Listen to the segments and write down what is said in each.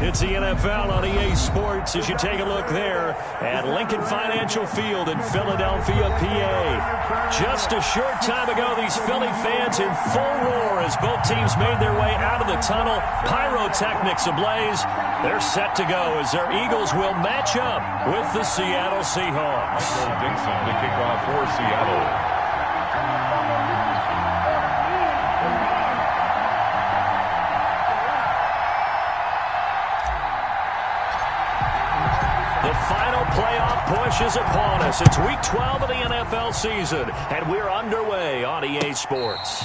It's the NFL on EA Sports as you take a look there at Lincoln Financial Field in Philadelphia, PA. Just a short time ago, these Philly fans in full roar as both teams made their way out of the tunnel. Pyrotechnics ablaze. They're set to go as their Eagles will match up with the Seattle Seahawks. Michael Dixon to kick off for Seattle. The final playoff push is upon us. It's Week 12 of the NFL season, and we're underway on EA Sports.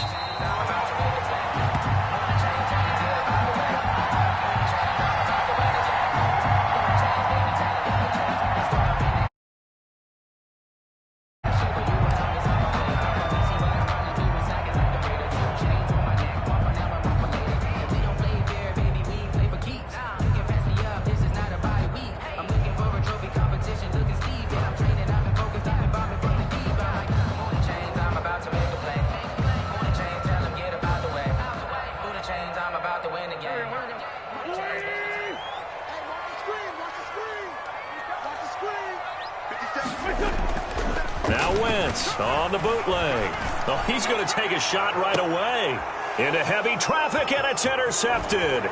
Now Wentz on the bootleg. Oh, he's going to take a shot right away. Into heavy traffic, and it's intercepted.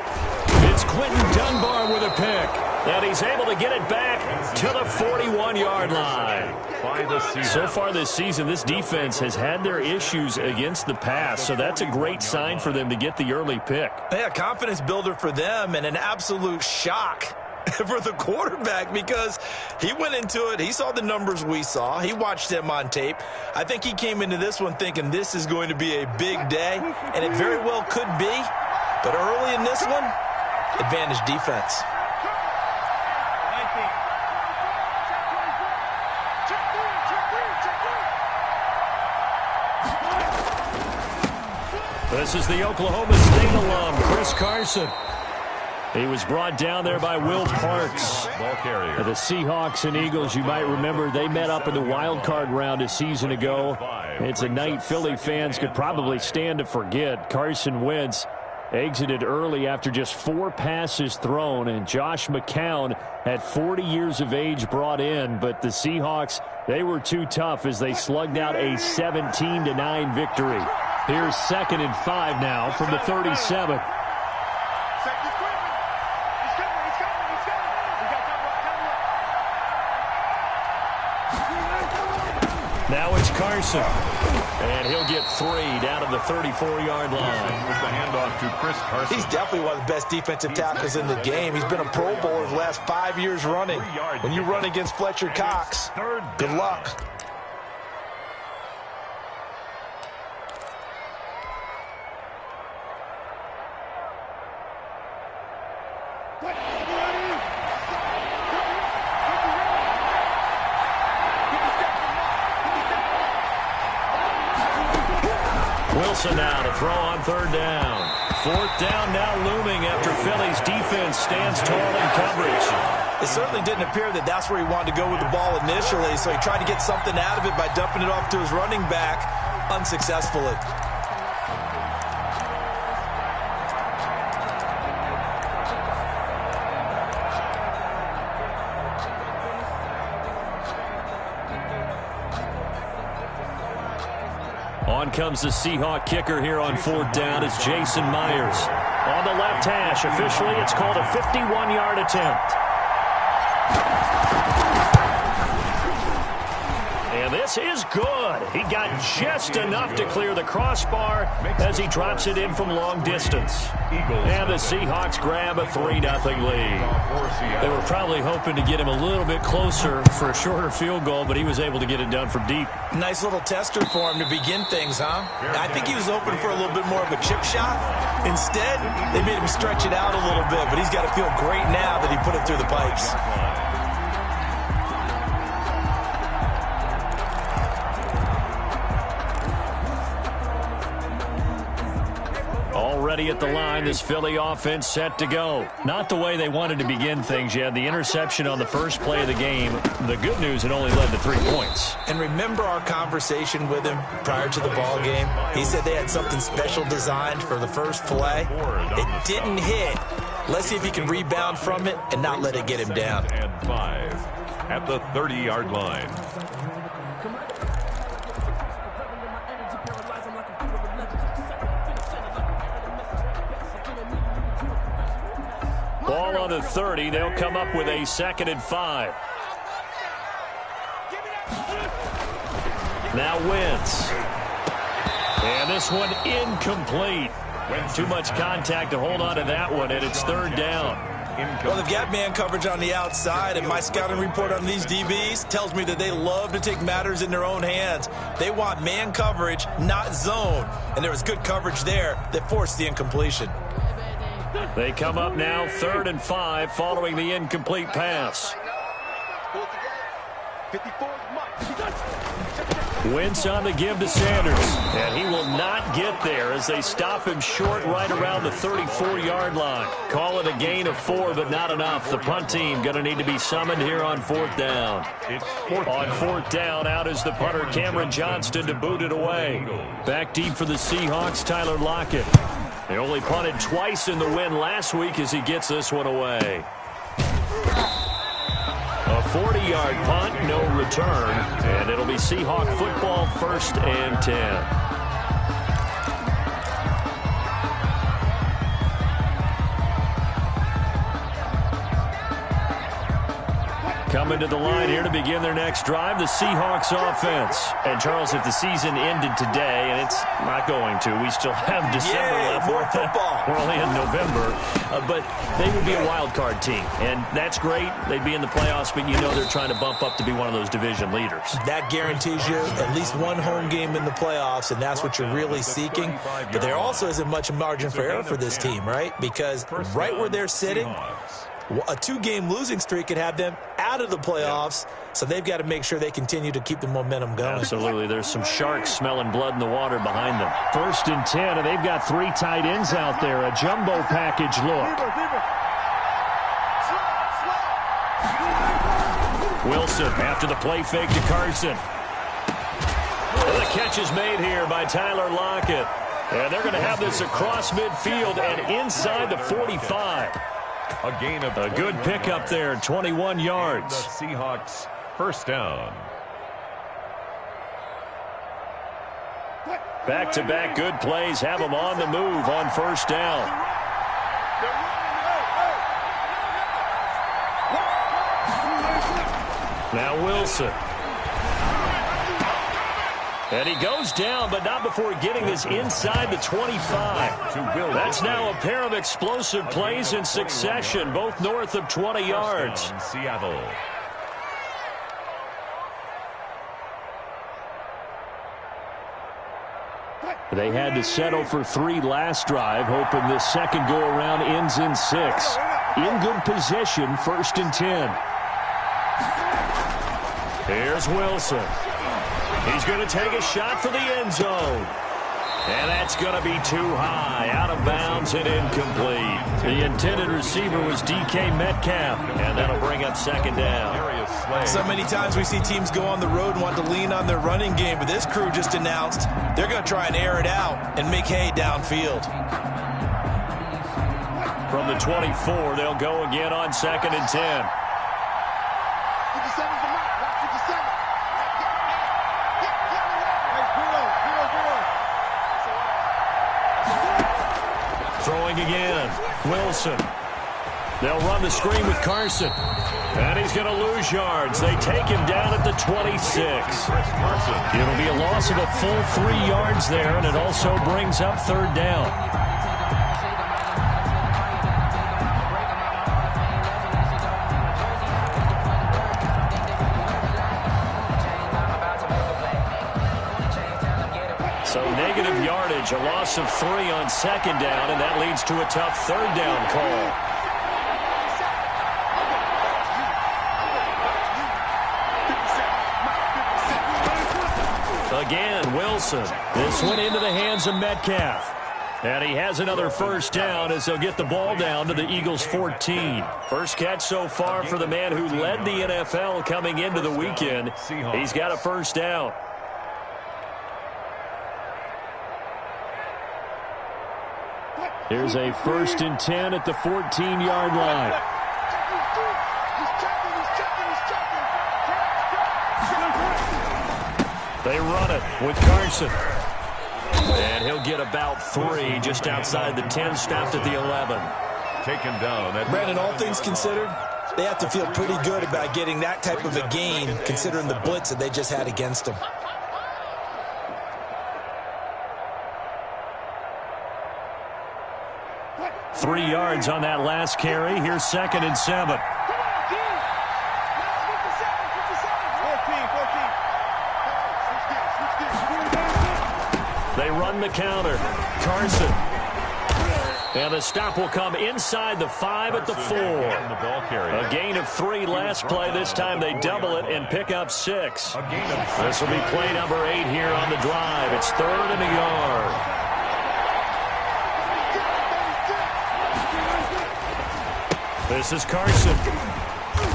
It's Quentin Dunbar with a pick. And he's able to get it back to the 41-yard line. So far this season, this defense has had their issues against the pass, so that's a great sign for them to get the early pick. Yeah, confidence builder for them and an absolute shock for the quarterback because he went into it. He saw the numbers we saw. He watched them on tape. I think he came into this one thinking this is going to be a big day, and it very well could be. But early in this one, advantage defense. This is the Oklahoma State alum, Chris Carson. He was brought down there by Will Parks. Ball carrier. The Seahawks and Eagles, you might remember, they met up in the wild card round a season ago. It's a night Philly fans could probably stand to forget. Carson Wentz exited early after just 4 passes thrown, and Josh McCown at 40 years of age brought in. But the Seahawks, they were too tough as they slugged out a 17-9 victory. Here's 2nd and 5 now from the 37. Now it's Carson, and he'll get 3 down to the 34-yard line. With the handoff to Chris Carson. He's definitely one of the best defensive tackles in the game. He's been a Pro Bowler the last 5 years running. When you run against Fletcher Cox, good luck. Wilson now to throw on 3rd down. 4th down now looming after Philly's defense stands tall in coverage. It certainly didn't appear that that's where he wanted to go with the ball initially, so he tried to get something out of it by dumping it off to his running back unsuccessfully. On comes the Seahawk kicker here on 4th down. It's Jason Myers. On the left hash, officially it's called a 51-yard attempt. And this is good. He got just enough to clear the crossbar as he drops it in from long distance. And the Seahawks grab a 3-0 lead. They were probably hoping to get him a little bit closer for a shorter field goal, but he was able to get it done from deep. Nice little tester for him to begin things, huh? I think he was hoping for a little bit more of a chip shot. Instead, they made him stretch it out a little bit, but he's got to feel great now that he put it through the pipes. ready at the line. This Philly offense set to go. Not the way they wanted to begin things. You had the interception on the first play of the game. The good news, it only led to 3 points. And remember our conversation with him prior to the ball game? He said they had something special designed for the first play. It didn't hit. Let's see if he can rebound from it and not let it get him down. And 5 at the 30-yard line. Ball on the 30. They'll come up with a 2nd and 5. Now Wentz. And this one incomplete. Too much contact to hold on to that one, and it's 3rd down. Well, they've got man coverage on the outside, and my scouting report on these DBs tells me that they love to take matters in their own hands. They want man coverage, not zone. And there was good coverage there that forced the incompletion. They come up now 3rd and 5 following the incomplete pass. Wentz on the give to Sanders. And he will not get there as they stop him short right around the 34-yard line. Call it a gain of 4, but not enough. The punt team going to need to be summoned here on 4th down. On 4th down, out is the punter, Cameron Johnston, to boot it away. Back deep for the Seahawks, Tyler Lockett. They only punted twice in the win last week as he gets this one away. A 40-yard punt, no return, and it'll be Seahawk football, 1st and 10. Coming to the line here to begin their next drive, the Seahawks offense. And, Charles, if the season ended today, and it's not going to, we still have December left. More football. We're only in November. But they would be a wild card team, and that's great. They'd be in the playoffs, but you know they're trying to bump up to be one of those division leaders. That guarantees you at least one home game in the playoffs, and that's what you're really seeking. But there also isn't much margin for error for this team, right? Because right where they're sitting, a 2-game losing streak could have them out of the playoffs, so they've got to make sure they continue to keep the momentum going. Absolutely. There's some sharks smelling blood in the water behind them. 1st and 10, and they've got 3 tight ends out there. A jumbo package look. Wilson after the play fake to Carson. And the catch is made here by Tyler Lockett. And they're going to have this across midfield and inside the 45. A gain of a good pickup there, 21 yards. The Seahawks 1st down. Back-to-back good plays have them on the move on 1st down. Now Wilson. And he goes down, but not before getting this inside the 25. That's now a pair of explosive plays in succession, both north of 20 yards. Seattle. They had to settle for 3 last drive, hoping this second go-around ends in 6. In good position, 1st and 10. Here's Wilson. He's going to take a shot for the end zone. And that's going to be too high. Out of bounds and incomplete. The intended receiver was DK Metcalf. And that'll bring up 2nd down. So many times we see teams go on the road and want to lean on their running game. But this crew just announced they're going to try and air it out and make hay downfield. From the 24, they'll go again on 2nd and 10. Throwing again. Wilson. They'll run the screen with Carson. And he's going to lose yards. They take him down at the 26. It'll be a loss of a full 3 yards there, and it also brings up 3rd down. So negative yardage, a loss of 3 on 2nd down, and that leads to a tough 3rd down call. Again, Wilson. This one into the hands of Metcalf. And he has another first down as they'll get the ball down to the Eagles' 14. First catch so far for the man who led the NFL coming into the weekend. He's got a first down. Here's a 1st and 10 at the 14-yard line. They run it with Carson. And he'll get about 3 just outside the 10, stopped at the 11. Taken down. Brandon, all things considered, they have to feel pretty good about getting that type of a gain, considering the blitz that they just had against them. Three yards on that last carry. Here's 2nd and 7. They run the counter. Carson. And the stop will come inside the 5 at the 4. A gain of 3 last play. This time they double it and pick up 6. This will be play number 8 here on the drive. It's 3rd and a yard. This is Carson.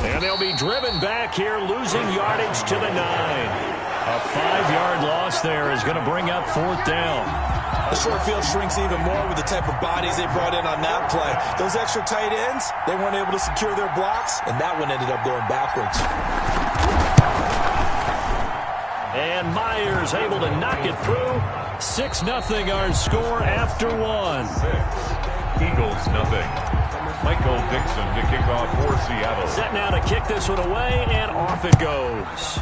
And they'll be driven back here, losing yardage to the 9. A 5-yard loss there is going to bring up 4th down. The short field shrinks even more with the type of bodies they brought in on that play. Those extra tight ends, they weren't able to secure their blocks, and that one ended up going backwards. And Myers able to knock it through. 6-0 our score after 1. 6. Eagles nothing. Michael Dixon to kick off for Seattle. Set now to kick this one away, and off it goes.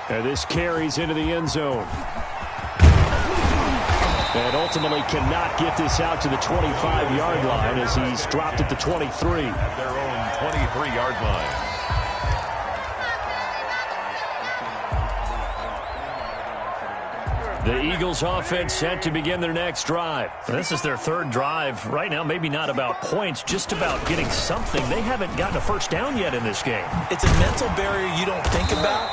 And this carries into the end zone. And ultimately cannot get this out to the 25-yard line as he's dropped at the 23. At their own 23-yard line. The Eagles offense set to begin their next drive. This is their 3rd drive. Right now, maybe not about points, just about getting something. They haven't gotten a first down yet in this game. It's a mental barrier you don't think about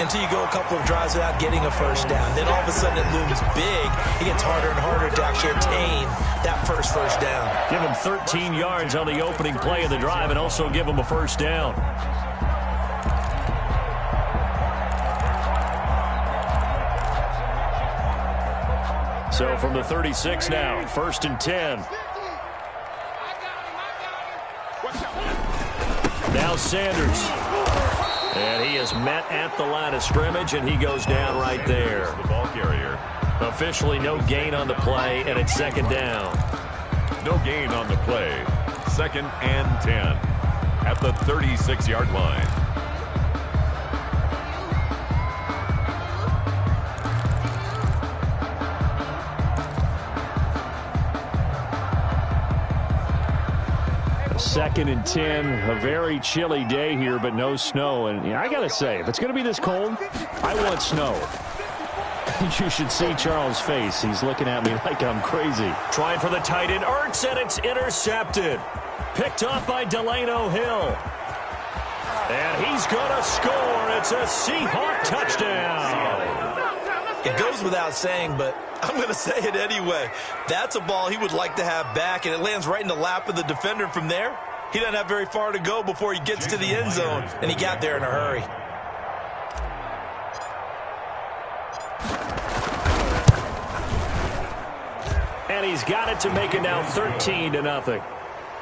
until you go a couple of drives without getting a first down. Then all of a sudden it looms big. It gets harder and harder to actually attain that first down. Give them 13 yards on the opening play of the drive and also give them a first down. So from the 36 now, 1st and 10. Now Sanders. And he is met at the line of scrimmage, and he goes down right there. The ball carrier. Officially no gain on the play, and it's 2nd down. No gain on the play. 2nd and 10 at the 36-yard line. Second and 10, a very chilly day here, but no snow. And I got to say, if it's going to be this cold, I want snow. You should see Charles' face. He's looking at me like I'm crazy. Trying for the tight end, Ertz, and it's intercepted. Picked off by Delano Hill. And he's going to score. It's a Seahawk touchdown. It goes without saying, but I'm going to say it anyway. That's a ball he would like to have back, and it lands right in the lap of the defender. From there, he doesn't have very far to go before he gets to the end zone, and he got there in a hurry. And he's got it to make it now 13-0.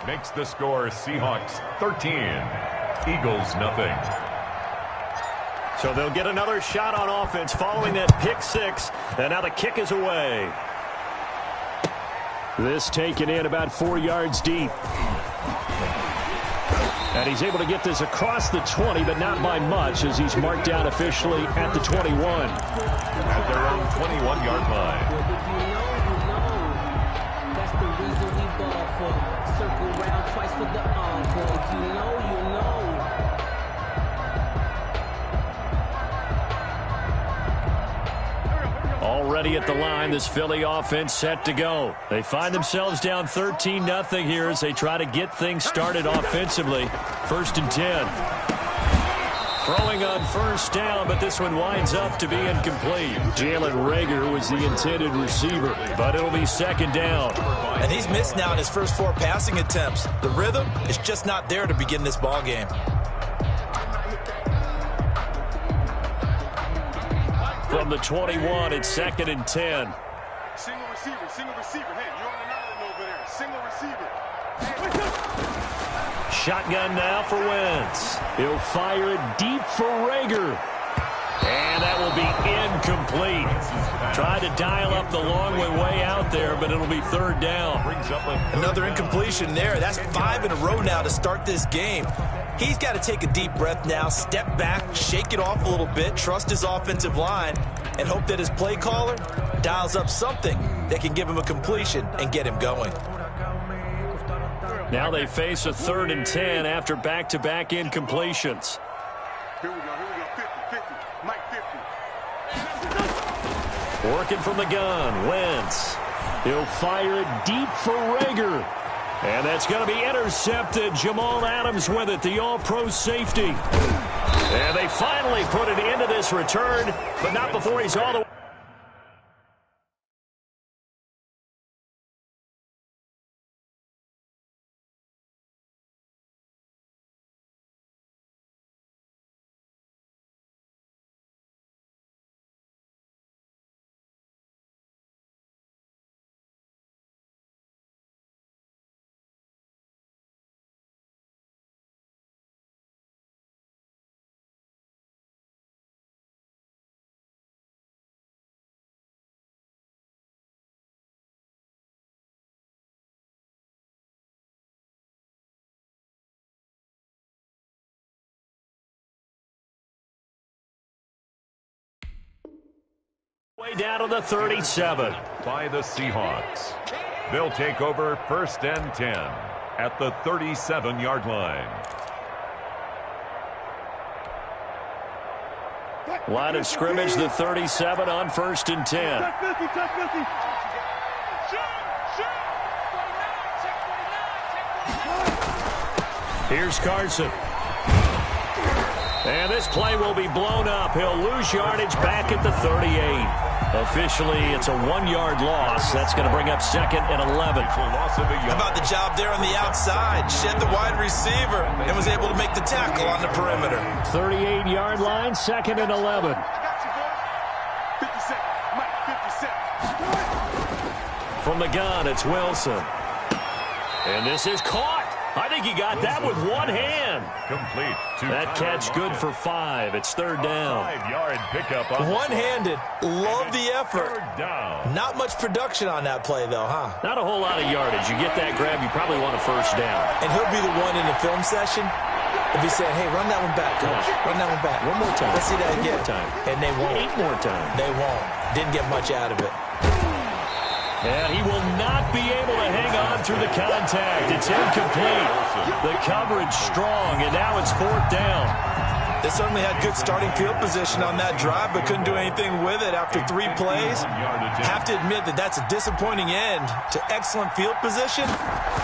Makes the score Seahawks 13. Eagles nothing. So they'll get another shot on offense following that pick 6. And now the kick is away. This taken in about 4 yards deep. And he's able to get this across the 20, but not by much, as he's marked down officially at the 21. At their own 21-yard line. That's the reason we ball for. Circle round twice for the encore. You know. Already at the line, this Philly offense set to go. They find themselves down 13-0 here as they try to get things started offensively. 1st and 10. Throwing on first down, but this one winds up to be incomplete. Jalen Reagor was the intended receiver, but it'll be second down. And he's missed now in his first 4 passing attempts. The rhythm is just not there to begin this ball game. From the 21, it's second and 10. Single receiver. Hey, you're on an island over there. Single receiver. Shotgun now for Wentz. He'll fire it deep for Reagor. And that will be incomplete. Tried to dial up the long way out there, but it'll be third down. Another incompletion there. That's 5 in a row now to start this game. He's got to take a deep breath now, step back, shake it off a little bit, trust his offensive line, and hope that his play caller dials up something that can give him a completion and get him going. Now they face a 3rd and 10 after back-to-back incompletions. Here we go. 50. Mike 50. Working from the gun, Wentz. He'll fire it deep for Reagor. And that's going to be intercepted. Jamal Adams with it, the all-pro safety. And they finally put it into this return, but not before he's all the way. Way down to the 37. By the Seahawks. They'll take over 1st and 10 at the 37-yard line. Line of scrimmage, the 37 on 1st and 10. Here's Carson. And this play will be blown up. He'll lose yardage back at the 38. Officially, it's a 1-yard loss. That's going to bring up 2nd and 11. How about the job there on the outside? Shed the wide receiver and was able to make the tackle on the perimeter. 38-yard line, 2nd and 11. 50 seconds. Mike 50 seconds. From the gun, it's Wilson. And this is caught. I think he got that with one hand. Complete. That catch good for 5. It's 3rd down. 5-yard pickup. One-handed. Love the effort. Down. Not much production on that play, though, huh? Not a whole lot of yardage. You get that grab, you probably want a 1st down. And he'll be the one in the film session if he's saying, hey, run that one back, coach. Run that one back. One more time. Let's see that again. 1 more time. And they won't. 8 more times. They won't. Didn't get much out of it. And he will not be able to hang on through the contact. It's incomplete. The coverage strong, and now it's 4th down. They certainly had good starting field position on that drive, but couldn't do anything with it after 3 plays. Have to admit that that's a disappointing end to excellent field position.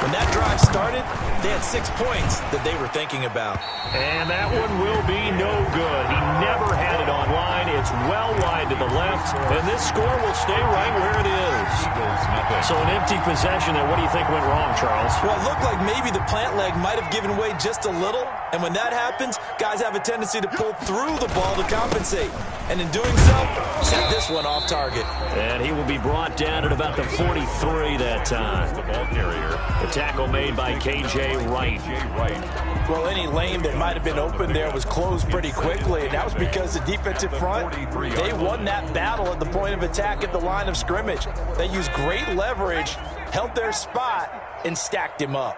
When that drive started, they had 6 points that they were thinking about. And that one will be no good. He never had it online. It's well wide to the left, and this score will stay right where it is. So an empty possession there. What do you think went wrong, Charles? Well, it looked like maybe the plant leg might have given way just a little, and when that happens, guys have a tendency to pull through the ball to compensate. And in doing so, set this one off target. And he will be brought down at about the 43 that time. The ball carrier. The tackle made by K.J. Wright. Well, any lane that might have been open there was closed pretty quickly, and that was because the defensive front, they won that battle at the point of attack at the line of scrimmage. They used great leverage, held their spot, and stacked him up.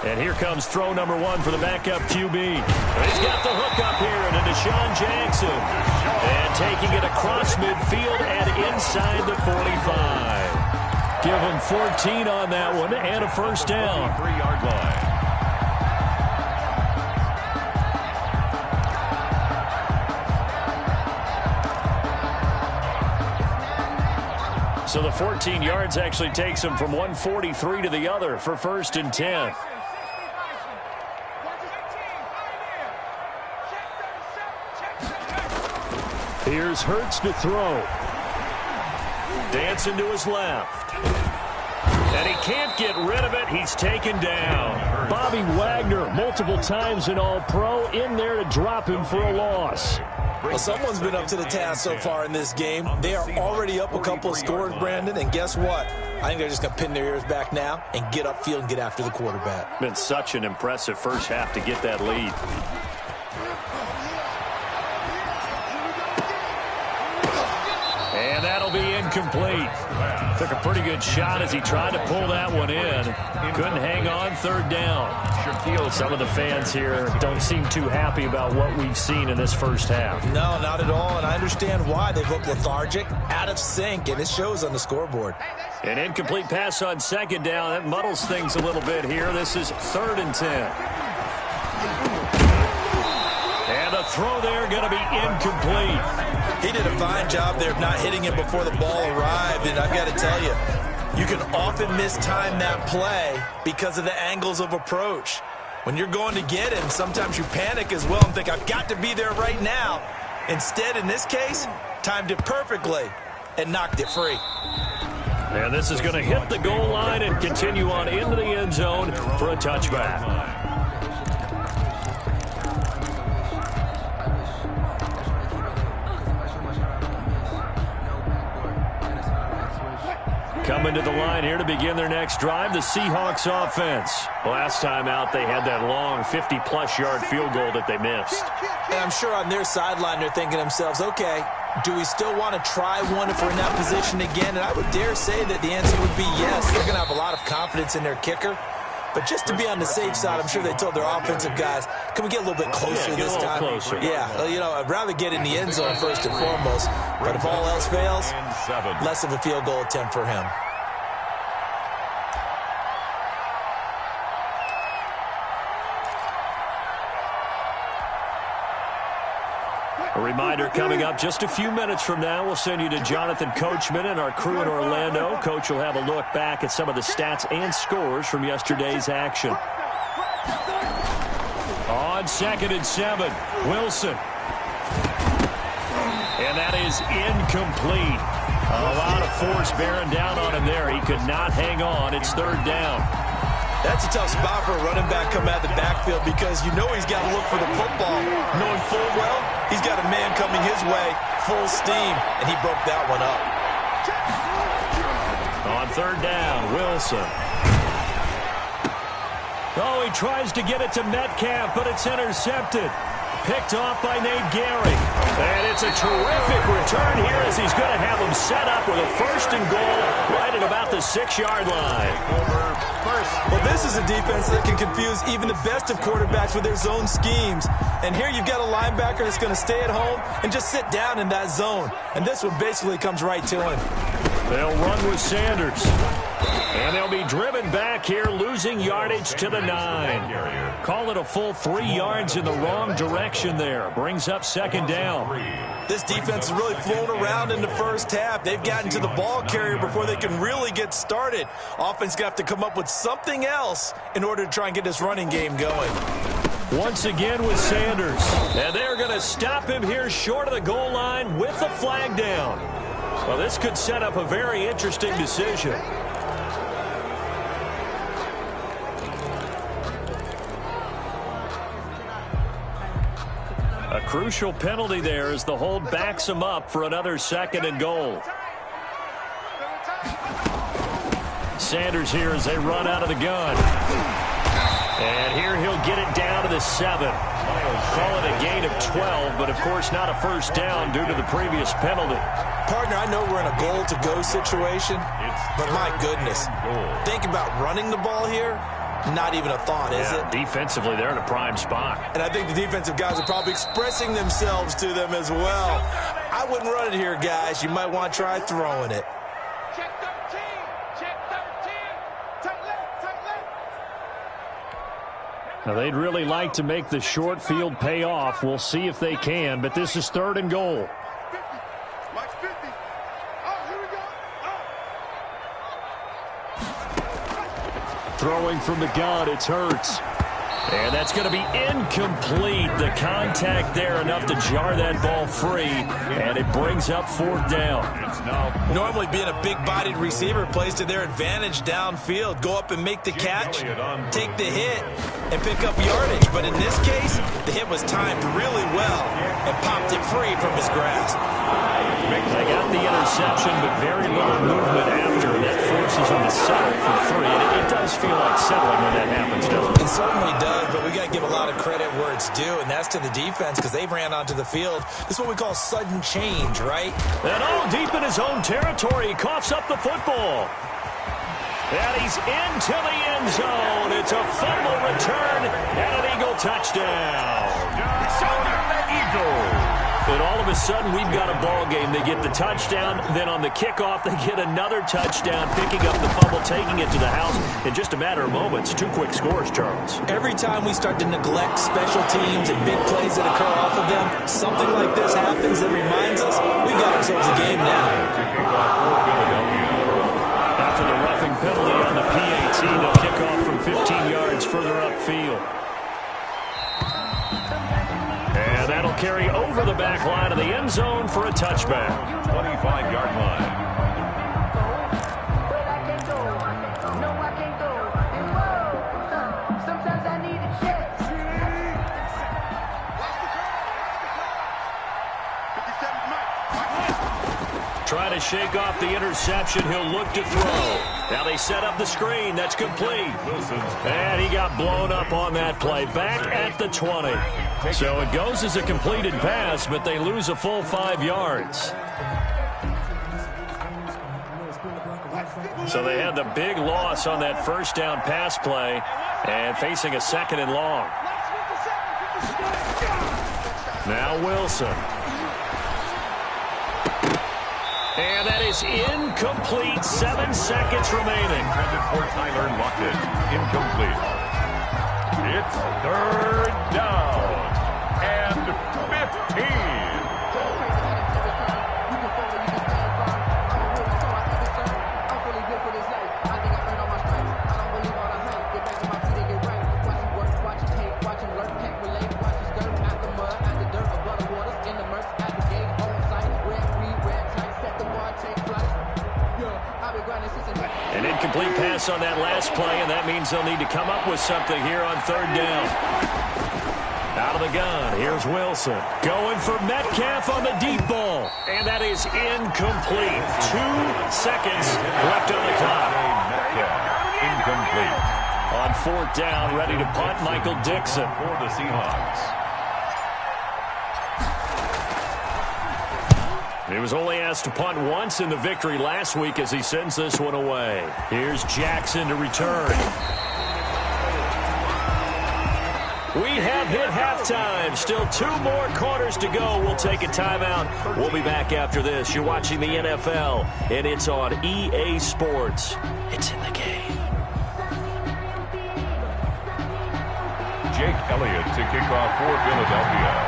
And here comes throw number 1 for the backup QB. He's got the hook up here into Deshaun Jackson. And taking it across midfield and inside the 45. Give him 14 on that one and a 1st down. 3-yard line. So the 14 yards actually takes him from 143 to the other for 1st and 10. Here's Hurts to throw. Dancing to his left. And he can't get rid of it. He's taken down. Bobby Wagner, multiple times an All-Pro, in there to drop him for a loss. Well, someone's been up to the task so far in this game. They are already up a couple of scores, Brandon, and guess what? I think they're just going to pin their ears back now and get upfield and get after the quarterback. Been such an impressive first half to get that lead. And that'll be incomplete. Took a pretty good shot as he tried to pull that one in. Couldn't hang on, 3rd down. Some of the fans here don't seem too happy about what we've seen in this first half. No, not at all, and I understand why. They've looked lethargic, out of sync, and it shows on the scoreboard. An incomplete pass on 2nd down. That muddles things a little bit here. This is 3rd and 10. And the throw there going to be incomplete. He did a fine job there of not hitting him before the ball arrived, and I've got to tell you, you can often mistime that play because of the angles of approach. When you're going to get him, sometimes you panic as well and think, I've got to be there right now. Instead, in this case, timed it perfectly and knocked it free. And this is going to hit the goal line and continue on into the end zone for a touchback. Coming to the line here to begin their next drive, the Seahawks offense. Last time out, they had that long 50-plus yard field goal that they missed. And I'm sure on their sideline, they're thinking to themselves, okay, do we still want to try one if we're in that position again? And I would dare say that the answer would be yes. They're going to have a lot of confidence in their kicker. But just to be on the safe side, I'm sure they told their offensive guys, can we get a little bit closer this time? Closer. Yeah, well, you know, I'd rather get in the end zone first and foremost. But if all else fails, less of a field goal attempt for him. A reminder coming up just a few minutes from now, we'll send you to Jonathan Coachman and our crew in Orlando. Coach will have a look back at some of the stats and scores from yesterday's action. On 2nd and 7, Wilson. And that is incomplete. A lot of force bearing down on him there. He could not hang on. It's 3rd down. That's a tough spot for a running back coming out of the backfield because you know he's got to look for the football, knowing full well he's got a man coming his way, full steam, and he broke that one up. On 3rd down, Wilson. Oh, he tries to get it to Metcalf, but it's intercepted. Picked off by Nate Gehring. And it's a terrific return here as he's going to have him set up with a 1st and goal right at about the 6-yard line. Well, this is a defense that can confuse even the best of quarterbacks with their zone schemes. And here you've got a linebacker that's going to stay at home and just sit down in that zone. And this one basically comes right to him. They'll run with Sanders. And they'll be driven back here, losing yardage to the 9. Call it a full 3 yards in the wrong direction there. Brings up 2nd down. This defense has really flown around in the first half. They've gotten to the ball carrier before they can really get started. Offense going to have to come up with something else in order to try and get this running game going. Once again with Sanders. And they're going to stop him here short of the goal line with the flag down. Well, this could set up a very interesting decision. A crucial penalty there as the hold backs him up for another 2nd and goal. Sanders here as they run out of the gun. And here he'll get it down to the 7. Call it a gain of 12, but of course not a 1st down due to the previous penalty. Partner, I know we're in a goal-to-go situation, but my goodness, think about running the ball here. Not even a thought, is it? Defensively, they're in a prime spot. And I think the defensive guys are probably expressing themselves to them as well. I wouldn't run it here, guys. You might want to try throwing it. Check 13. Check 13. Tight left. Tight left. Now, they'd really like to make the short field pay off. We'll see if they can, but this is 3rd and goal. 50. Mike 50. Oh, here we go. Oh. Throwing from the gun, it's Hurts. And that's going to be incomplete. The contact there enough to jar that ball free, and it brings up 4th down. Normally being a big-bodied receiver plays to their advantage downfield. Go up and make the catch, take the hit, and pick up yardage. But in this case, the hit was timed really well and popped it free from his grasp. They got the interception, but very little movement after. That forces them to settle for 3. And it does feel like settling when that happens, doesn't it? It certainly does, but we got to give a lot of credit where it's due, and that's to the defense because they ran onto the field. This is what we call sudden change, right? And deep in his own territory, he coughs up the football. And he's into the end zone. It's a fumble return and an Eagle touchdown. And all of a sudden, we've got a ball game. They get the touchdown. Then on the kickoff, they get another touchdown, picking up the fumble, taking it to the house in just a matter of moments. 2 quick scores, Charles. Every time we start to neglect special teams and big plays that occur off of them, something like this happens that reminds us we've got ourselves a game now. After the roughing penalty on the PAT, they'll kick off from 15 yards further upfield. And that'll carry over the back line of the end zone for a touchback. 25-yard line. Trying to shake off the interception. He'll look to throw. Now they set up the screen. That's complete. And he got blown up on that play. Back at the 20. So it goes as a completed pass, but they lose a full 5 yards. So they had the big loss on that first down pass play and facing a 2nd and long. Now Wilson. And that is incomplete. 7 seconds remaining. Intended for Tyler Lockett. Incomplete. It's 3rd down and 15. An incomplete pass on that last play, and that means they'll need to come up with something here on 3rd down. Out of the gun, here's Wilson. Going for Metcalf on the deep ball, and that is incomplete. 2 seconds left on the clock. Incomplete. On 4th down, ready to punt, Michael Dixon. For the Seahawks. He was only asked to punt once in the victory last week as he sends this one away. Here's Jackson to return. We have hit halftime. Still 2 more quarters to go. We'll take a timeout. We'll be back after this. You're watching the NFL, and it's on EA Sports. It's in the game. Jake Elliott to kick off for Philadelphia.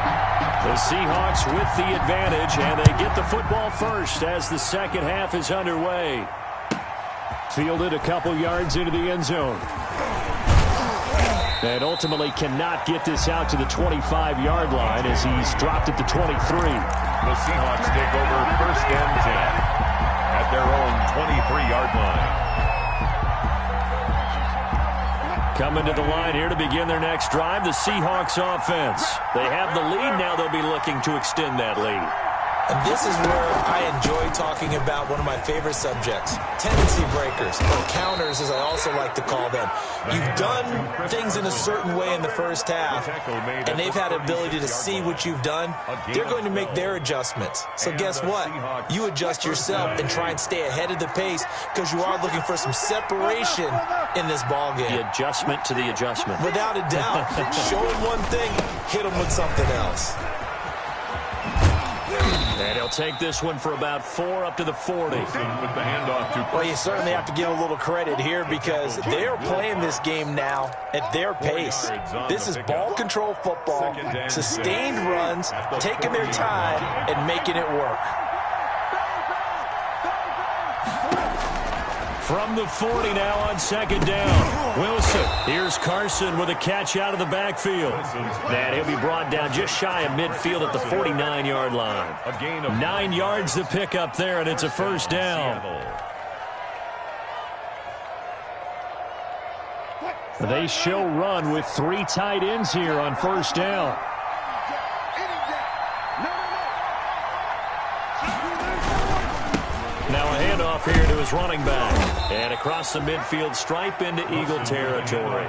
The Seahawks with the advantage, and they get the football first as the second half is underway. Fielded a couple yards into the end zone. And ultimately cannot get this out to the 25-yard line as he's dropped at the 23. The Seahawks take over 1st and 10 at their own 23-yard line. Coming to the line here to begin their next drive, the Seahawks offense. They have the lead. Now they'll be looking to extend that lead. And this is where I enjoy talking about one of my favorite subjects, tendency breakers, or counters as I also like to call them. You've done things in a certain way in the first half, and they've had the ability to see what you've done. They're going to make their adjustments. So guess what? You adjust yourself and try and stay ahead of the pace because you are looking for some separation in this ball game. The adjustment to the adjustment. Without a doubt. Show them one thing, hit them with something else. And he'll take this one for about 4 up to the 40. With the handoff to well, you certainly have to give a little credit here because they are playing this game now at their pace. This is ball control football, sustained runs, taking their time, and making it work. From the 40 now on second down. Wilson. Here's Carson with a catch out of the backfield. And he'll be brought down just shy of midfield at the 49-yard line. A gain of 9 yards to pick up there, and it's a first down. They show run with 3 tight ends here on first down. Now a handoff here to his running back. And across the midfield stripe into Eagle territory.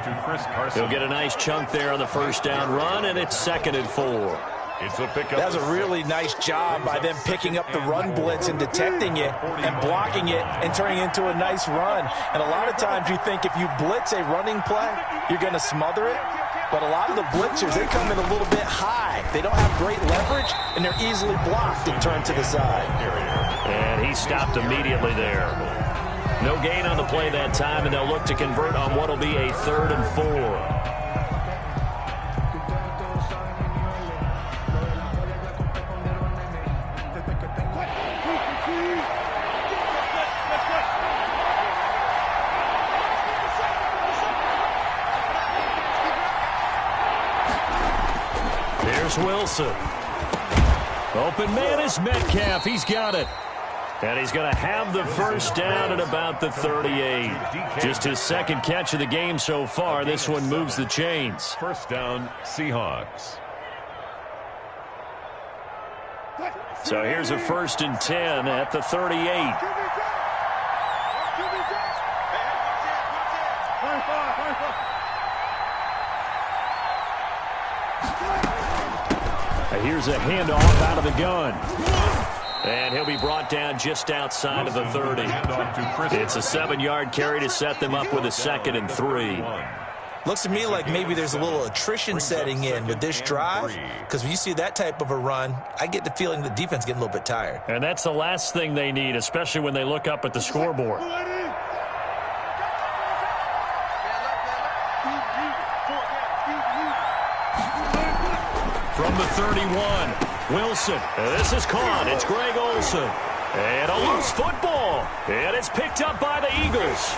He'll get a nice chunk there on the first down run, and it's 2nd and 4. It's a pickup. That's a really nice job by them picking up the run blitz and detecting it and blocking it and turning it into a nice run. And a lot of times you think if you blitz a running play, you're going to smother it. But a lot of the blitzers, they come in a little bit high. They don't have great leverage, and they're easily blocked and turned to the side. And he stopped immediately there. No gain on the play that time, and they'll look to convert on what will be a 3rd and 4. Wilson. Open man is Metcalf. He's got it. And he's going to have the first down at about the 38. Just his 2nd catch of the game so far. This one moves the chains. First down, Seahawks. So here's a 1st and 10 at the 38. Here's a handoff out of the gun. And he'll be brought down just outside of the 30. It's a 7-yard carry to set them up with a 2nd and 3. Looks to me like maybe there's a little attrition setting in with this drive, because when you see that type of a run, I get the feeling the defense getting a little bit tired. And that's the last thing they need, especially when they look up at the scoreboard. From the 31, Wilson. This is caught. It's Greg Olsen. And a loose football. And it's picked up by the Eagles.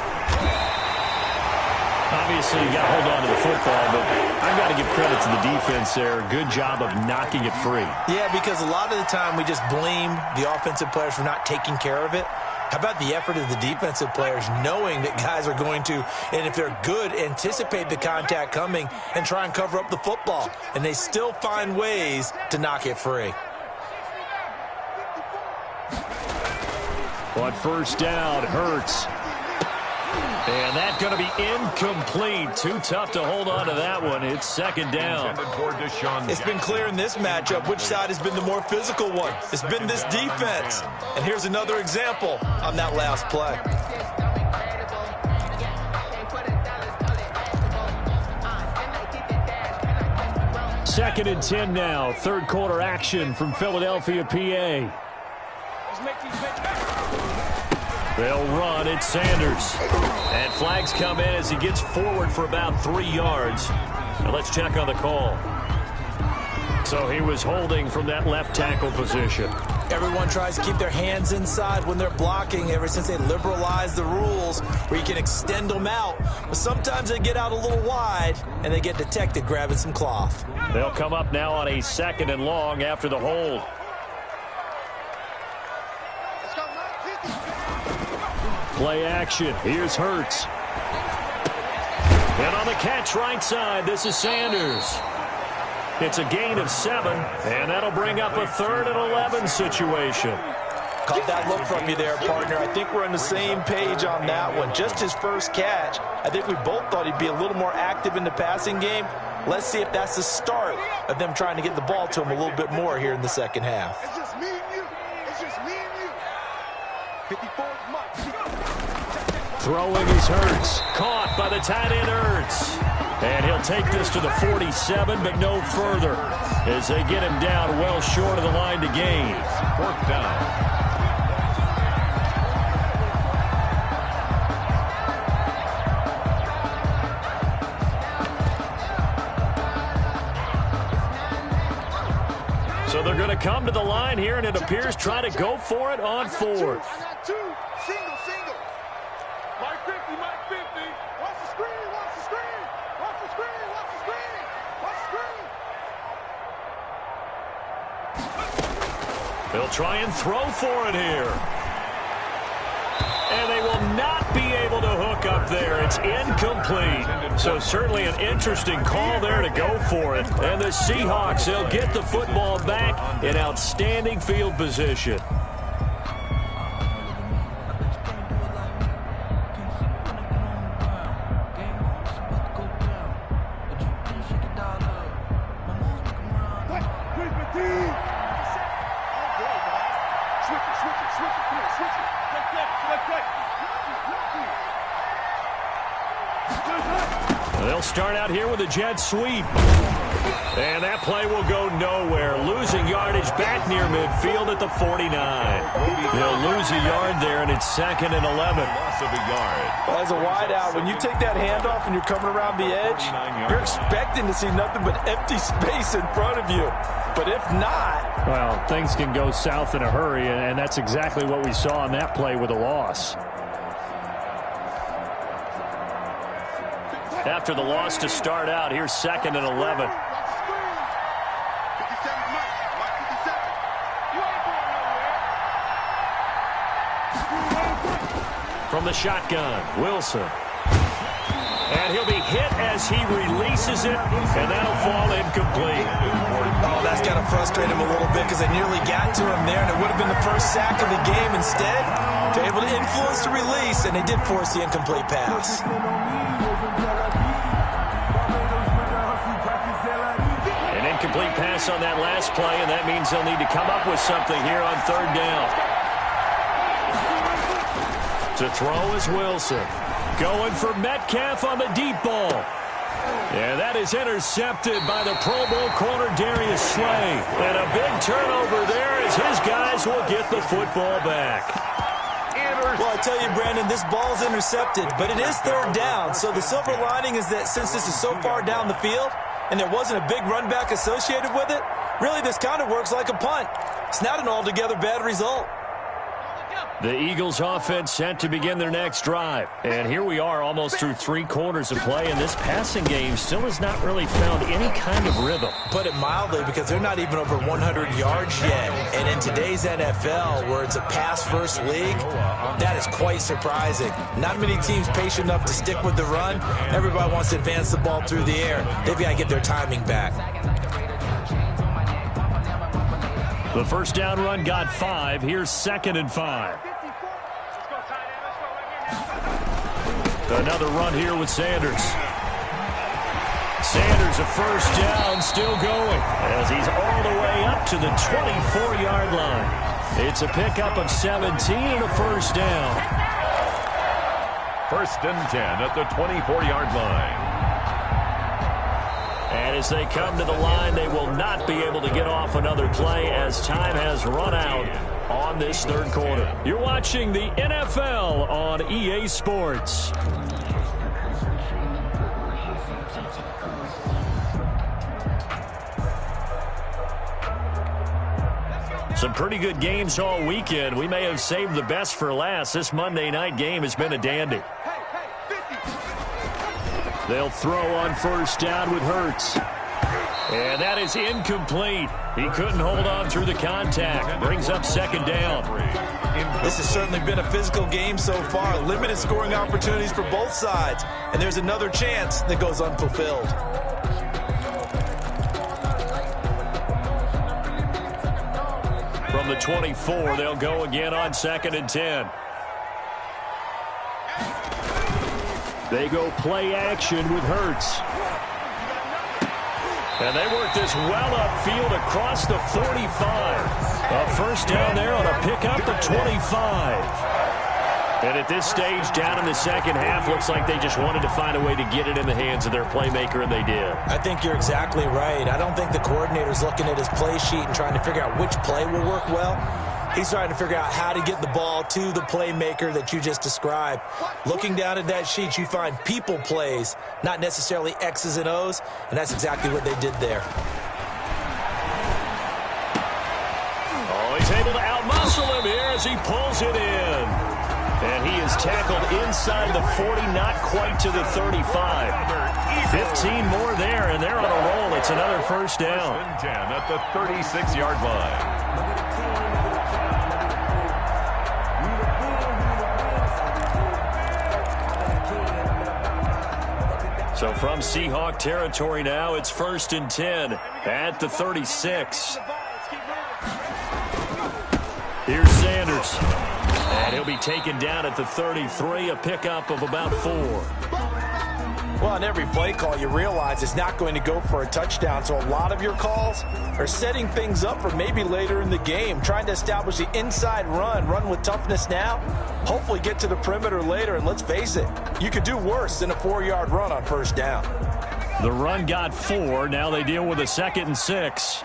Obviously, you got to hold on to the football, but I've got to give credit to the defense there. Good job of knocking it free. Yeah, because a lot of the time we just blame the offensive players for not taking care of it. How about the effort of the defensive players knowing that guys are going to, and if they're good, anticipate the contact coming and try and cover up the football. And they still find ways to knock it free. On first down, Hurts. And that's going to be incomplete. Too tough to hold on to that one. It's 2nd down. It's been clear in this matchup which side has been the more physical one. It's been this defense. And here's another example on that last play. Second and 10 now. 3rd quarter action from Philadelphia, PA. They'll run. It's Sanders. And flags come in as he gets forward for about 3 yards. Now let's check on the call. So he was holding from that left tackle position. Everyone tries to keep their hands inside when they're blocking ever since they liberalized the rules where you can extend them out. But sometimes they get out a little wide and they get detected grabbing some cloth. They'll come up now on a 2nd and long after the hold. Play action. Here's Hurts. And on the catch right side, this is Sanders. It's a gain of 7, and that'll bring up a 3rd and 11 situation. Caught that look from you there, partner. I think we're on the same page on that one. Just his first catch. I think we both thought he'd be a little more active in the passing game. Let's see if that's the start of them trying to get the ball to him a little bit more here in the second half. It's just me and you. It's just me and you. 54 months. Throwing is Hurts. Caught by the tight end Hurts. And he'll take this to the 47, but no further as they get him down well short of the line to gain. 4th down. So they're going to come to the line here, and it appears try to go for it on 4th. Watch the screen. Watch the screen. Watch the screen. Watch the screen. Watch the screen. They'll try and throw for it here. And they will not be able to hook up there. It's incomplete. So certainly an interesting call there to go for it. And the Seahawks, they'll get the football back in outstanding field position. They'll start out here with a jet sweep. And that play will go nowhere. Losing yardage back near midfield at the 49. They'll lose a yard there, and it's 2nd and 11. Loss of a yard. Well, as a wideout, when you take that handoff and you're coming around the edge, you're expecting to see nothing but empty space in front of you. But if not... Well, things can go south in a hurry, and that's exactly what we saw on that play with a loss. After the loss to start out, here's 2nd and 11. From the shotgun, Wilson. And he'll be hit as he releases it, and that'll fall incomplete. Oh, that's got to frustrate him a little bit because they nearly got to him there, and it would have been the first sack of the game. Instead, they're able to influence the release, and they did force the incomplete pass. An incomplete pass on that last play, and that means they'll need to come up with something here on 3rd down. To throw is Wilson. Going for Metcalf on the deep ball. And that is intercepted by the Pro Bowl corner Darius Slay. And a big turnover there as his guys will get the football back. Well, I tell you, Brandon, this ball's intercepted, but it is 3rd down. So the silver lining is that since this is so far down the field and there wasn't a big run back associated with it, really this kind of works like a punt. It's not an altogether bad result. The Eagles offense set to begin their next drive. And here we are almost through 3 quarters of play, and this passing game still has not really found any kind of rhythm. Put it mildly, because they're not even over 100 yards yet. And in today's NFL, where it's a pass-first league, that is quite surprising. Not many teams patient enough to stick with the run. Everybody wants to advance the ball through the air. They've got to get their timing back. The first down run got 5. Here's 2nd and 5. Another run here with Sanders. Sanders, a first down, still going as he's all the way up to the 24-yard line. It's a pickup of 17 and a first down. 1st and 10 at the 24-yard line. And as they come to the line, they will not be able to get off another play as time has run out on this 3rd quarter. You're watching the NFL on EA Sports. Some pretty good games all weekend. We may have saved the best for last. This Monday night game has been a dandy. They'll throw on first down with Hurts. And that is incomplete. He couldn't hold on through the contact. Brings up 2nd down. This has certainly been a physical game so far. Limited scoring opportunities for both sides. And there's another chance that goes unfulfilled. From the 24, they'll go again on 2nd and 10. They go play action with Hurts. And they work this well upfield across the 45. A first down there on a pickup at 25. And at this stage, down in the second half, looks like they just wanted to find a way to get it in the hands of their playmaker, and they did. I think you're exactly right. I don't think the coordinator's looking at his play sheet and trying to figure out which play will work well. He's trying to figure out how to get the ball to the playmaker that you just described. Looking down at that sheet, you find people plays, not necessarily X's and O's, and that's exactly what they did there. Oh, he's able to outmuscle him here as he pulls it in. And he is tackled inside the 40, not quite to the 35. 15 more there, and they're on a roll. It's another first down. 10 at the 36-yard line. So from Seahawk territory now, it's 1st and 10 at the 36. Here's Sanders. And he'll be taken down at the 33, a pickup of about 4. Well, on every play call, you realize it's not going to go for a touchdown. So a lot of your calls are setting things up for maybe later in the game, trying to establish the inside run with toughness now, hopefully get to the perimeter later. And let's face it, you could do worse than a 4-yard run on first down. The run got 4. Now they deal with a 2nd and 6.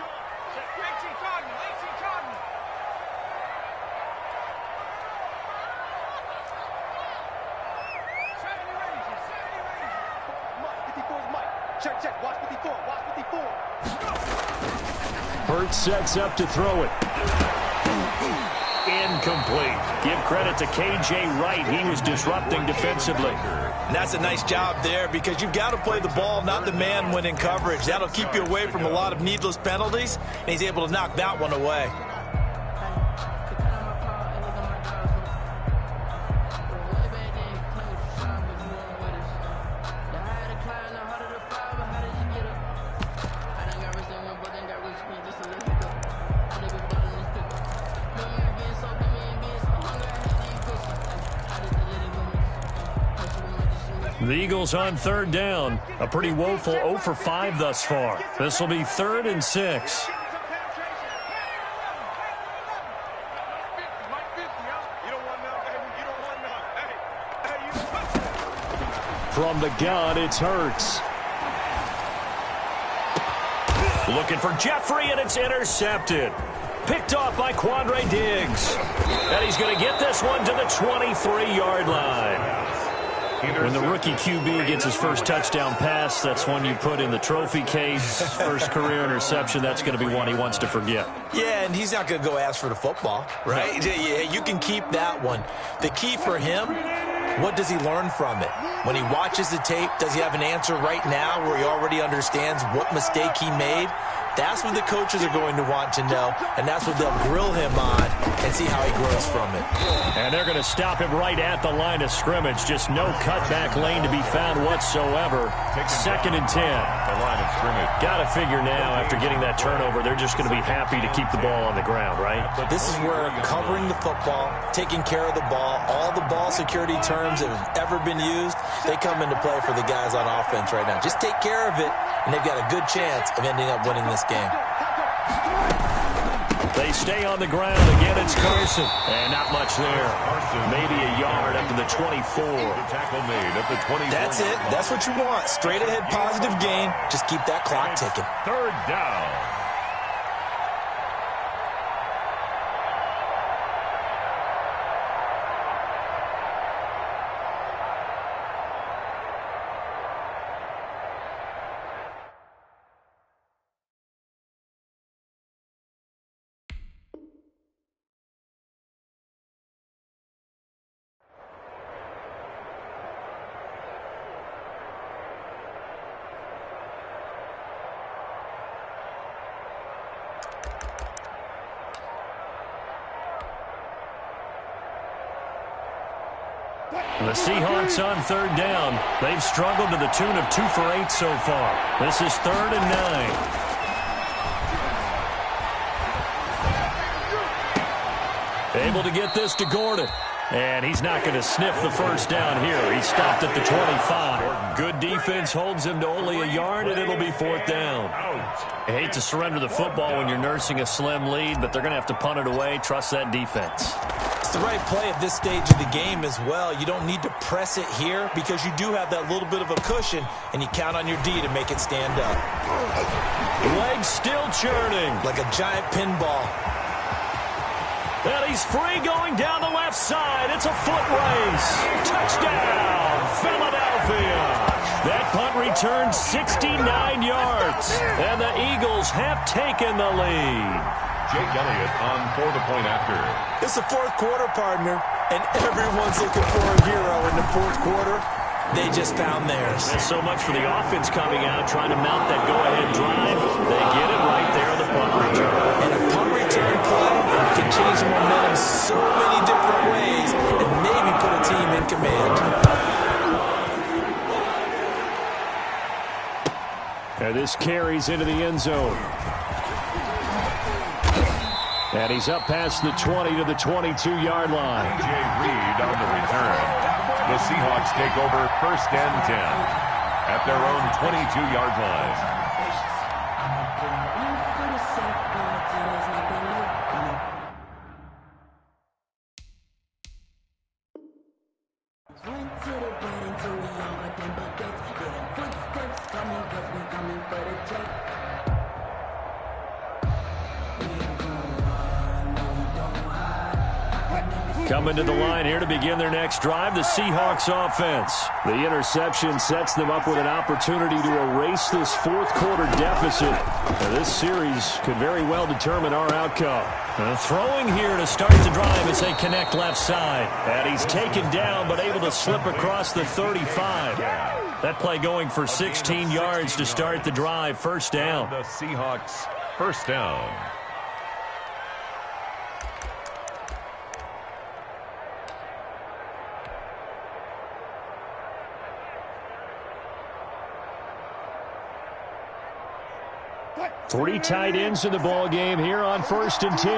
Hurts sets up to throw it. Incomplete. Give credit to K.J. Wright. He was disrupting defensively. And that's a nice job there because you've got to play the ball, not the man when in coverage. That'll keep you away from a lot of needless penalties, and he's able to knock that one away. The Eagles on 3rd down. A pretty woeful 0 for 5 thus far. This will be 3rd and 6. From the gun, it's Hurts. Looking for Jeffrey, and it's intercepted. Picked off by Quandre Diggs. And he's going to get this one to the 23-yard line. When the rookie QB gets his first touchdown pass, that's one you put in the trophy case. First career interception, that's going to be one he wants to forget. Yeah, and he's not going to go ask for the football, right? No. Yeah, you can keep that one. The key for him, what does he learn from it? When he watches the tape, does he have an answer right now where he already understands what mistake he made? That's what the coaches are going to want to know, and that's what they'll grill him on and see how he grows from it. And they're going to stop him right at the line of scrimmage. Just no cutback lane to be found whatsoever. 2nd and 10. The line of scrimmage. Got to figure now, after getting that turnover, they're just going to be happy to keep the ball on the ground, right? This is where covering the football, taking care of the ball, all the ball security terms that have ever been used, they come into play for the guys on offense right now. Just take care of it, and they've got a good chance of ending up winning this game. They stay on the ground. Again, it's Carson. And not much there. Maybe a yard up to the 24. Tackle made at the 24. That's it. That's what you want. Straight ahead positive gain. Just keep that clock ticking. 3rd down. The Seahawks on 3rd down. They've struggled to the tune of 2 for 8 so far. This is 3rd and 9. Able to get this to Gordon. And he's not going to sniff the first down here. He stopped at the 25. Good defense holds him to only a yard, and it'll be 4th down. I hate to surrender the football when you're nursing a slim lead, but they're going to have to punt it away. Trust that defense. It's the right play at this stage of the game as well. You don't need to press it here because you do have that little bit of a cushion, and you count on your D to make it stand up. Legs still churning. Like a giant pinball. And he's free going down the left side. It's a foot race. Touchdown, Philadelphia. That punt returned 69 yards. And the Eagles have taken the lead. Jake Elliott on for the point after. It's the 4th quarter, partner. and everyone's looking for a hero in the fourth quarter. They just found theirs. There's so much for the offense coming out, trying to mount that go-ahead drive. They get it right there on the punt return. And a punt return play can change the momentum so many different ways and maybe put a team in command. And this carries into the end zone. And he's up past the 20 to the 22-yard line. A.J. Reed on the return. The Seahawks take over 1st and 10 at their own 22-yard line. Coming to the line here to begin their next drive, the Seahawks offense. The interception sets them up with an opportunity to erase this fourth quarter deficit. Now, this series could very well determine our outcome. Throwing here to start the drive as they connect left side. And he's taken down but able to slip across the 35. That play going for 16 yards to start the drive. First down. The Seahawks first down. Three tight ends in the ball game here on 1st and 10. It's just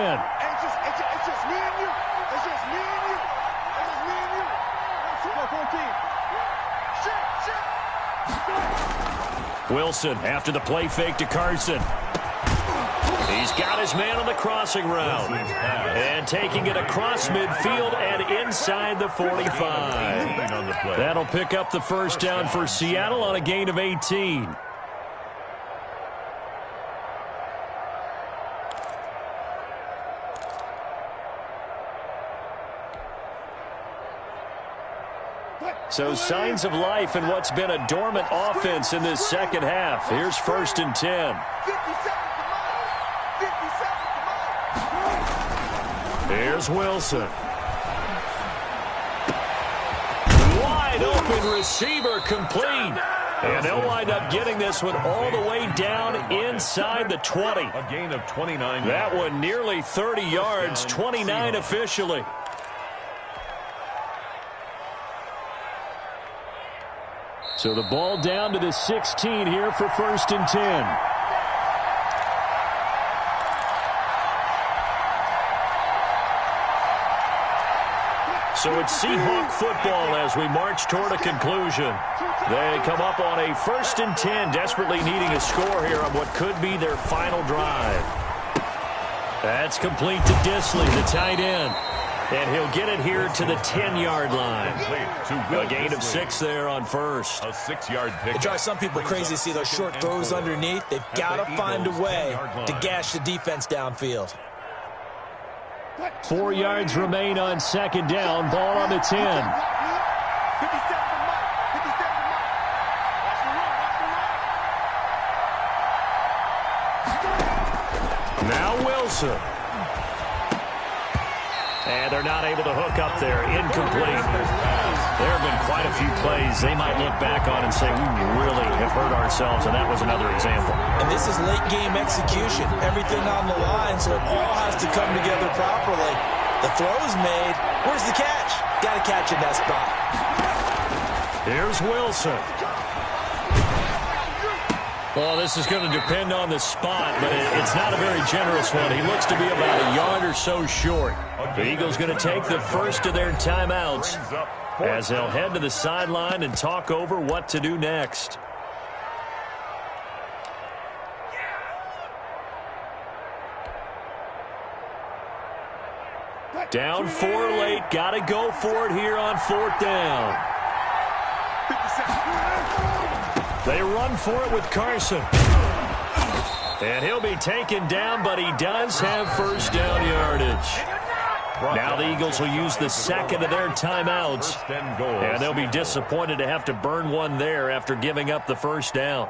me and you. It's just me and you. It's just me and you. Let's go, Wilson after the play fake to Carson. He's got his man on the crossing route. And taking it across midfield and inside the 45. That'll pick up the first down for Seattle on a gain of 18. So signs of life in what's been a dormant offense in this second half. Here's 1st and 10. 57. Here's Wilson. Wide open receiver complete. And they'll wind up getting this one all the way down inside the 20. A gain of 29. That one nearly 30 yards, 29 officially. So the ball down to the 16 here for 1st and 10. So it's Seahawk football as we march toward a conclusion. They come up on a 1st and 10, desperately needing a score here on what could be their final drive. That's complete to Disley, the tight end. And he'll get it here to the 10-yard line. A gain of 6 there on first. A 6-yard pick. It drives some people crazy to see those short throws underneath. They've got to find a way to gash the defense downfield. 4 yards remain on second down. Ball on the 10. 57 to Mike. 57 to Mike. Now Wilson. And they're not able to hook up there. Incomplete. There have been quite a few plays they might look back on and say, we really have hurt ourselves, and that was another example. And this is late-game execution. Everything on the line, so it all has to come together properly. The throw's made. Where's the catch? Got to catch in that spot. Here's Wilson. Well, this is going to depend on the spot, but it's not a very generous one. He looks to be about a yard or so short. The Eagles going to take the first of their timeouts as they'll head to the sideline and talk over what to do next. Down 4 late. Got to go for it here on 4th down. They run for it with Carson. And he'll be taken down, but he does have first down yardage. Now the Eagles will use the second of their timeouts. And they'll be disappointed to have to burn one there after giving up the first down.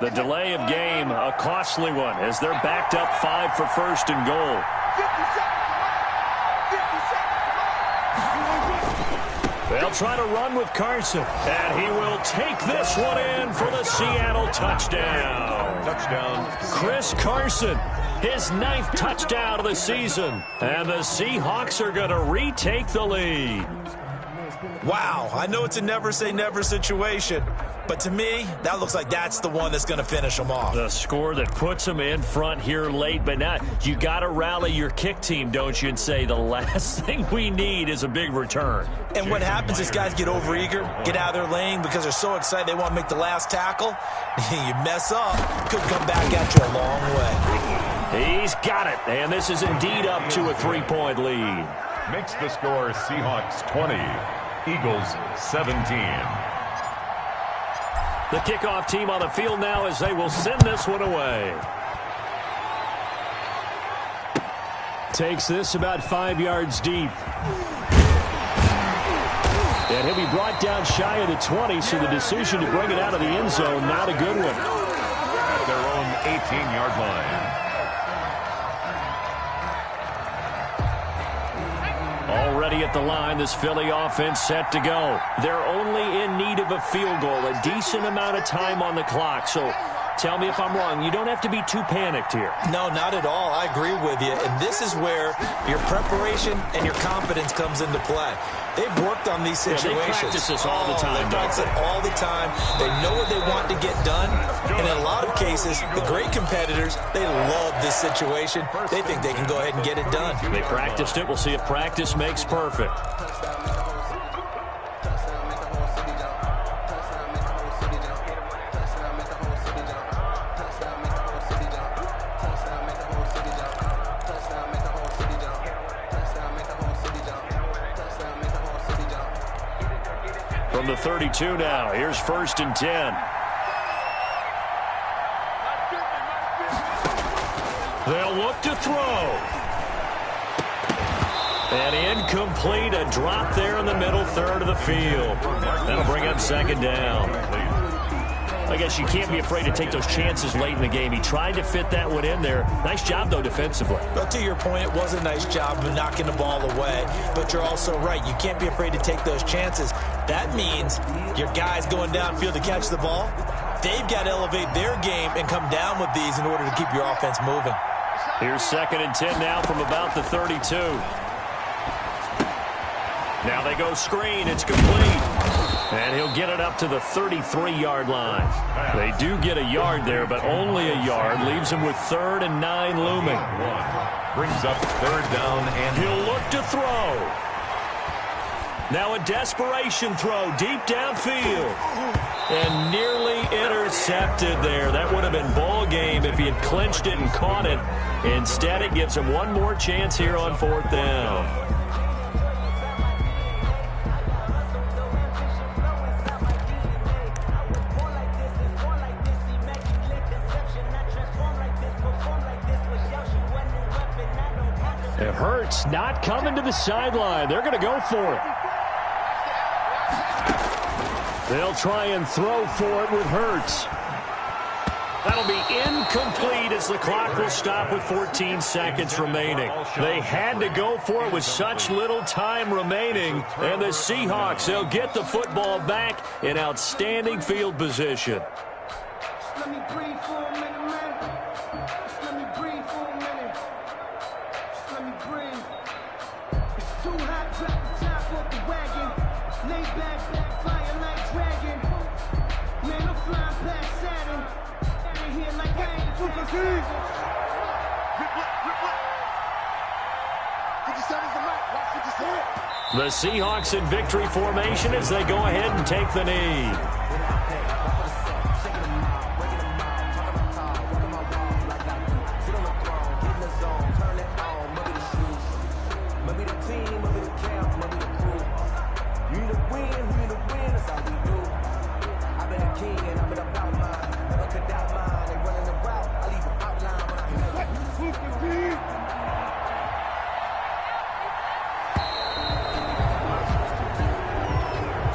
The delay of game, a costly one, as they're backed up 5 for first and goal. 50 seconds. 50 seconds. They'll try to run with Carson, and he will take this one in for the Seattle touchdown. Touchdown. Chris Carson, his 9th touchdown of the season, and the Seahawks are going to retake the lead. Wow, I know it's a never-say-never situation, but to me, that looks like that's the one that's going to finish them off. The score that puts them in front here late, but now you got to rally your kick team, don't you, and say the last thing we need is a big return. And what happens is guys get overeager, get out of their lane because they're so excited they want to make the last tackle. You mess up, could come back at you a long way. He's got it, and this is indeed up to a 3-point lead. Makes the score Seahawks 20, Eagles 17. The kickoff team on the field now as they will send this one away. Takes this about 5 yards deep. And he'll be brought down shy of the 20, so the decision to bring it out of the end zone, not a good one. At their own 18-yard line. Already at the line, this Philly offense set to go. They're only in need of a field goal, a decent amount of time on the clock. So tell me if I'm wrong. You don't have to be too panicked here. No, not at all. I agree with you. And this is where your preparation and your confidence comes into play. They've worked on these situations. They practice this all the time. They practice it all the time. They know what they want to get done. And in a lot of cases, the great competitors, they love this situation. They think they can go ahead and get it done. They practiced it. We'll see if practice makes perfect. From the 32 now, here's 1st and 10. They'll look to throw. And incomplete, a drop there in the middle third of the field. That'll bring up 2nd down. I guess you can't be afraid to take those chances late in the game. He tried to fit that one in there. Nice job, though, defensively. But to your point, it was a nice job of knocking the ball away. But you're also right. You can't be afraid to take those chances. That means your guys going downfield to catch the ball, they've got to elevate their game and come down with these in order to keep your offense moving. Here's 2nd and 10 now from about the 32. Now they go screen. It's complete. And he'll get it up to the 33-yard line. They do get a yard there, but only a yard. Leaves him with 3rd and 9 looming. Brings up 3rd down, and he'll look to throw. Now a desperation throw deep downfield. And nearly intercepted there. That would have been ball game if he had clinched it and caught it. Instead, it gives him one more chance here on 4th down. It hurts, not coming to the sideline. They're going to go for it. They'll try and throw for it with Hurts. That'll be incomplete as the clock will stop with 14 seconds remaining. They had to go for it with such little time remaining. And the Seahawks, they'll get the football back in outstanding field position. Let me breathe for a minute, man. Just let me breathe for a minute. Just let me breathe. It's too hot, drop the top off the wagon. Lay back, fire like dragon. Man, I'm flying past Saturn. Out of here like I ain't the Grip, grip, grip. 57's the mark. Watch 57. The Seahawks in victory formation as they go ahead and take the knee.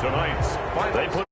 tonight's final.